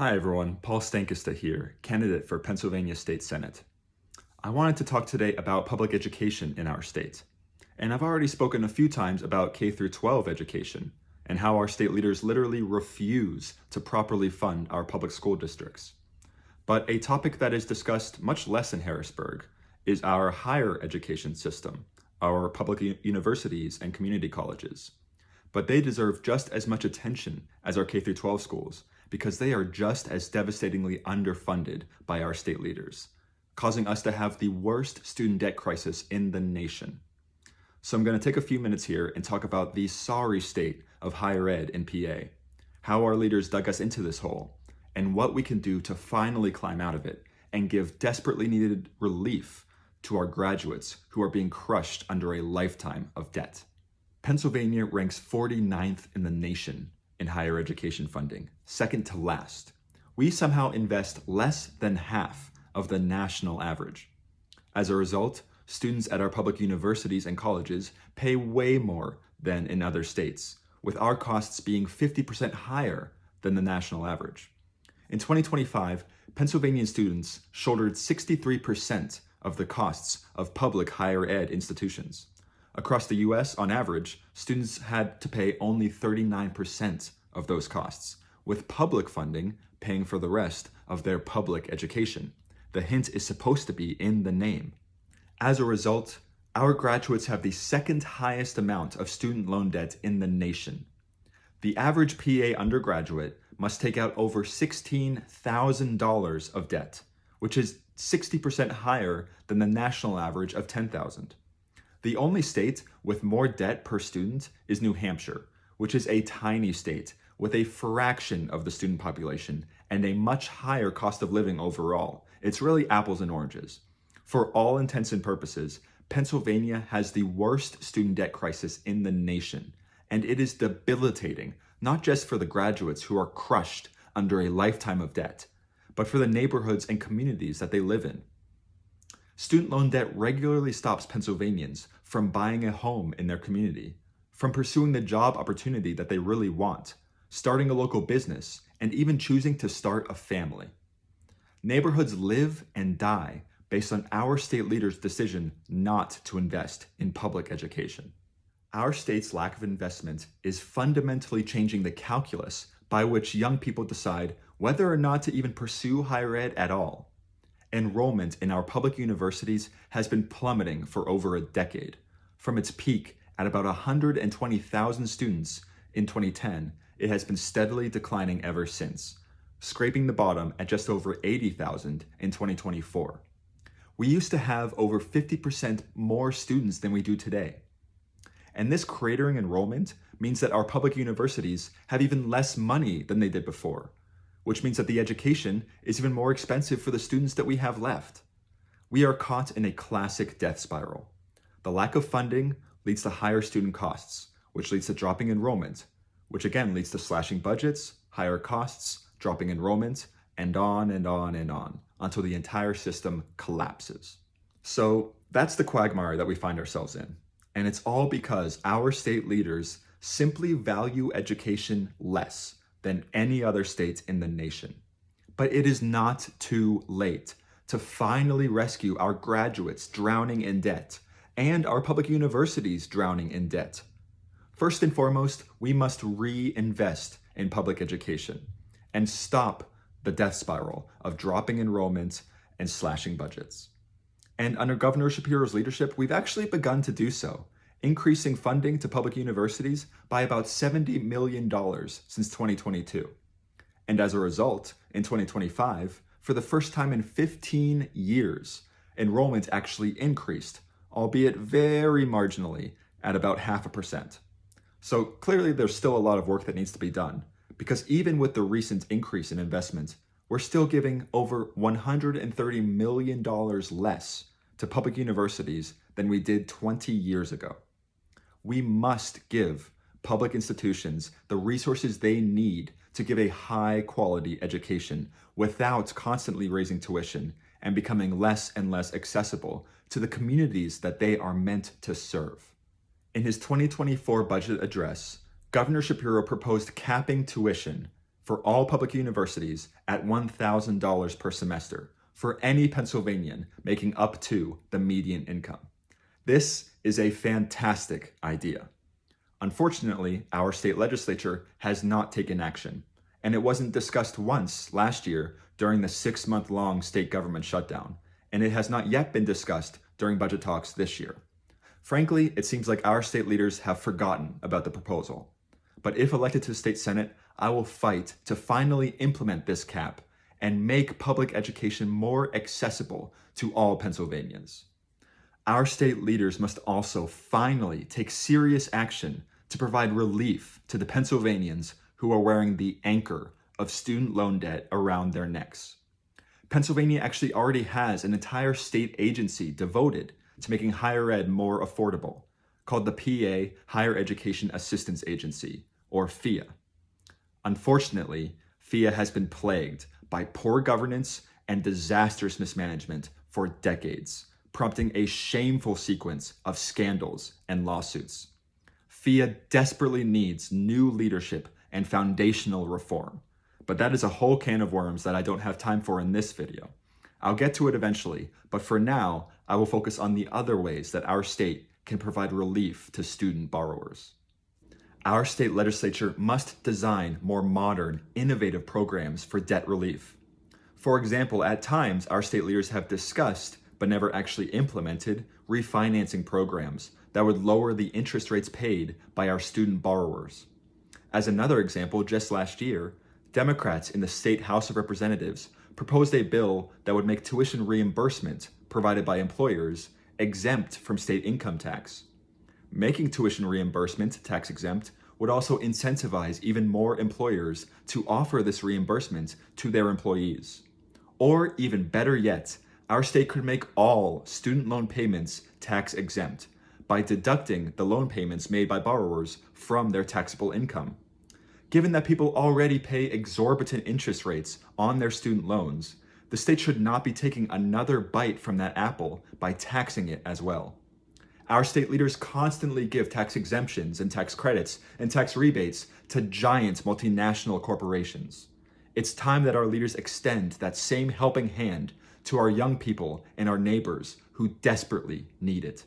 Hi everyone, Paul Stankista here, candidate for Pennsylvania State Senate. I wanted to talk today about public education in our state. And I've already spoken a few times about K through 12 education and how our state leaders literally refuse to properly fund our public school districts. But a topic that is discussed much less in Harrisburg is our higher education system, our public universities and community colleges. But they deserve just as much attention as our K through 12 schools because they are just as devastatingly underfunded by our state leaders, causing us to have the worst student debt crisis in the nation. So I'm going to take a few minutes here and talk about the sorry state of higher ed in PA, how our leaders dug us into this hole, and what we can do to finally climb out of it and give desperately needed relief to our graduates who are being crushed under a lifetime of debt. Pennsylvania ranks 49th in the nation in higher education funding, second to last. We somehow invest less than half of the national average. As a result, students at our public universities and colleges pay way more than in other states, with our costs being 50% higher than the national average. In 2025, Pennsylvania students shouldered 63% of the costs of public higher ed institutions. Across the US, on average, students had to pay only 39% of those costs, with public funding paying for the rest of their public education. The hint is supposed to be in the name. As a result, our graduates have the second highest amount of student loan debt in the nation. The average PA undergraduate must take out over $16,000 of debt, which is 60% higher than the national average of $10,000. The only state with more debt per student is New Hampshire, which is a tiny state with a fraction of the student population and a much higher cost of living overall. It's really apples and oranges. For all intents and purposes, Pennsylvania has the worst student debt crisis in the nation, and it is debilitating, not just for the graduates who are crushed under a lifetime of debt, but for the neighborhoods and communities that they live in. Student loan debt regularly stops Pennsylvanians from buying a home in their community, from pursuing the job opportunity that they really want, starting a local business, and even choosing to start a family. Neighborhoods live and die based on our state leaders' decision not to invest in public education. Our state's lack of investment is fundamentally changing the calculus by which young people decide whether or not to even pursue higher ed at all. Enrollment in our public universities has been plummeting for over a decade. From its peak at about 120,000 students in 2010, it has been steadily declining ever since, scraping the bottom at just over 80,000 in 2024. We used to have over 50% more students than we do today. And this cratering enrollment means that our public universities have even less money than they did before, which means that the education is even more expensive for the students that we have left. We are caught in a classic death spiral. The lack of funding leads to higher student costs, which leads to dropping enrollment, which again leads to slashing budgets, higher costs, dropping enrollment, and on and on and on, until the entire system collapses. So that's the quagmire that we find ourselves in. And it's all because our state leaders simply value education less than any other state in the nation. But it is not too late to finally rescue our graduates drowning in debt and our public universities drowning in debt. First and foremost, we must reinvest in public education and stop the death spiral of dropping enrollment and slashing budgets. And under Governor Shapiro's leadership, we've actually begun to do so, increasing funding to public universities by about $70 million since 2022. And as a result, in 2025, for the first time in 15 years, enrollment actually increased, albeit very marginally, at about 0.5%. So clearly there's still a lot of work that needs to be done, because even with the recent increase in investment, we're still giving over $130 million less to public universities than we did 20 years ago. We must give public institutions the resources they need to give a high quality education without constantly raising tuition and becoming less and less accessible to the communities that they are meant to serve. In his 2024 budget address, Governor Shapiro proposed capping tuition for all public universities at $1,000 per semester for any Pennsylvanian making up to the median income. This is a fantastic idea. Unfortunately, our state legislature has not taken action, and it wasn't discussed once last year during the 6-month-long state government shutdown, and it has not yet been discussed during budget talks this year. Frankly, it seems like our state leaders have forgotten about the proposal. But if elected to the state senate, I will fight to finally implement this cap and make public education more accessible to all Pennsylvanians. Our state leaders must also finally take serious action to provide relief to the Pennsylvanians who are wearing the anchor of student loan debt around their necks. Pennsylvania actually already has an entire state agency devoted to making higher ed more affordable, called the PA Higher Education Assistance Agency, or PHEAA. Unfortunately, PHEAA has been plagued by poor governance and disastrous mismanagement for decades, prompting a shameful sequence of scandals and lawsuits. PHEAA desperately needs new leadership and foundational reform, but that is a whole can of worms that I don't have time for in this video. I'll get to it eventually, but for now, I will focus on the other ways that our state can provide relief to student borrowers. Our state legislature must design more modern, innovative programs for debt relief. For example, at times, our state leaders have discussed, but never actually implemented, refinancing programs that would lower the interest rates paid by our student borrowers. As another example, just last year, Democrats in the State House of Representatives proposed a bill that would make tuition reimbursement provided by employers exempt from state income tax. Making tuition reimbursement tax exempt would also incentivize even more employers to offer this reimbursement to their employees. Or even better yet, our state could make all student loan payments tax exempt by deducting the loan payments made by borrowers from their taxable income. Given that people already pay exorbitant interest rates on their student loans, the state should not be taking another bite from that apple by taxing it as well. Our state leaders constantly give tax exemptions and tax credits and tax rebates to giant multinational corporations. It's time that our leaders extend that same helping hand to our young people and our neighbors who desperately need it.